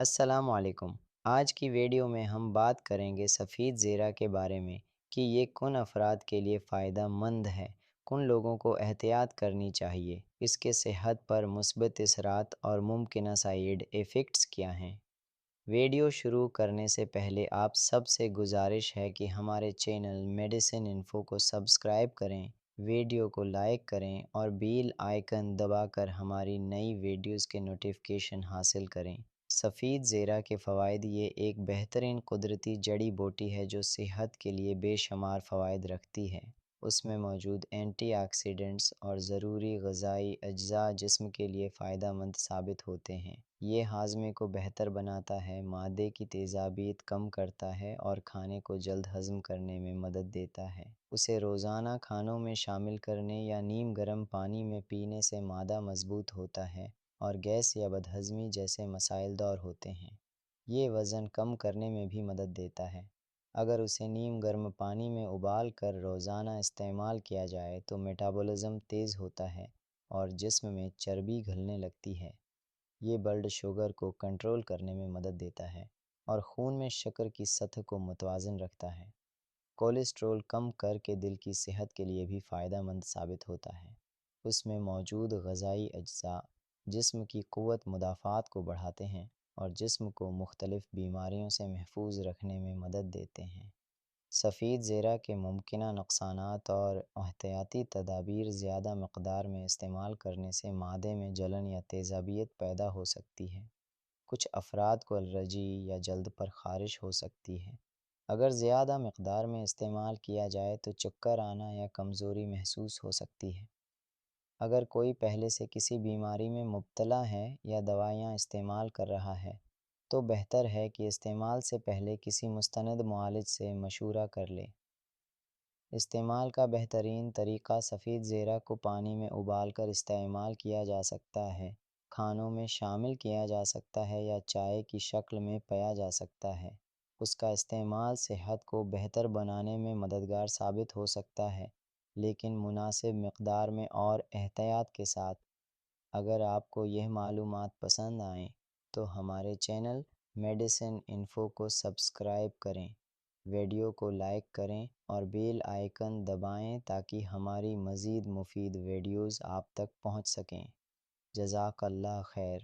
السلام علیکم۔ آج کی ویڈیو میں ہم بات کریں گے سفید زیرہ کے بارے میں کہ یہ کن افراد کے لیے فائدہ مند ہے، کن لوگوں کو احتیاط کرنی چاہیے، اس کے صحت پر مثبت اثرات اور ممکنہ سائیڈ ایفیکٹس کیا ہیں۔ ویڈیو شروع کرنے سے پہلے آپ سب سے گزارش ہے کہ ہمارے چینل میڈیسن انفو کو سبسکرائب کریں، ویڈیو کو لائک کریں اور بیل آئیکن دبا کر ہماری نئی ویڈیوز کے نوٹیفیکیشن حاصل کریں۔ سفید زیرہ کے فوائد: یہ ایک بہترین قدرتی جڑی بوٹی ہے جو صحت کے لیے بے شمار فوائد رکھتی ہے۔ اس میں موجود اینٹی آکسیڈنٹس اور ضروری غذائی اجزاء جسم کے لیے فائدہ مند ثابت ہوتے ہیں۔ یہ ہاضمے کو بہتر بناتا ہے، معدے کی تیزابیت کم کرتا ہے اور کھانے کو جلد ہضم کرنے میں مدد دیتا ہے۔ اسے روزانہ کھانوں میں شامل کرنے یا نیم گرم پانی میں پینے سے معدہ مضبوط ہوتا ہے اور گیس یا بدہضمی جیسے مسائل دور ہوتے ہیں۔ یہ وزن کم کرنے میں بھی مدد دیتا ہے۔ اگر اسے نیم گرم پانی میں ابال کر روزانہ استعمال کیا جائے تو میٹابولزم تیز ہوتا ہے اور جسم میں چربی گھلنے لگتی ہے۔ یہ بلڈ شوگر کو کنٹرول کرنے میں مدد دیتا ہے اور خون میں شکر کی سطح کو متوازن رکھتا ہے۔ کولیسٹرول کم کر کے دل کی صحت کے لیے بھی فائدہ مند ثابت ہوتا ہے۔ اس میں موجود غذائی اجزاء جسم کی قوت مدافعت کو بڑھاتے ہیں اور جسم کو مختلف بیماریوں سے محفوظ رکھنے میں مدد دیتے ہیں۔ سفید زیرہ کے ممکنہ نقصانات اور احتیاطی تدابیر: زیادہ مقدار میں استعمال کرنے سے معدے میں جلن یا تیزابیت پیدا ہو سکتی ہے۔ کچھ افراد کو الرجی یا جلد پر خارش ہو سکتی ہے۔ اگر زیادہ مقدار میں استعمال کیا جائے تو چکر آنا یا کمزوری محسوس ہو سکتی ہے۔ اگر کوئی پہلے سے کسی بیماری میں مبتلا ہے یا دوائیاں استعمال کر رہا ہے تو بہتر ہے کہ استعمال سے پہلے کسی مستند معالج سے مشورہ کر لے۔ استعمال کا بہترین طریقہ: سفید زیرہ کو پانی میں ابال کر استعمال کیا جا سکتا ہے، کھانوں میں شامل کیا جا سکتا ہے یا چائے کی شکل میں پیا جا سکتا ہے۔ اس کا استعمال صحت کو بہتر بنانے میں مددگار ثابت ہو سکتا ہے، لیکن مناسب مقدار میں اور احتیاط کے ساتھ۔ اگر آپ کو یہ معلومات پسند آئیں تو ہمارے چینل میڈیسن انفو کو سبسکرائب کریں، ویڈیو کو لائک کریں اور بیل آئیکن دبائیں تاکہ ہماری مزید مفید ویڈیوز آپ تک پہنچ سکیں۔ جزاک اللہ خیر۔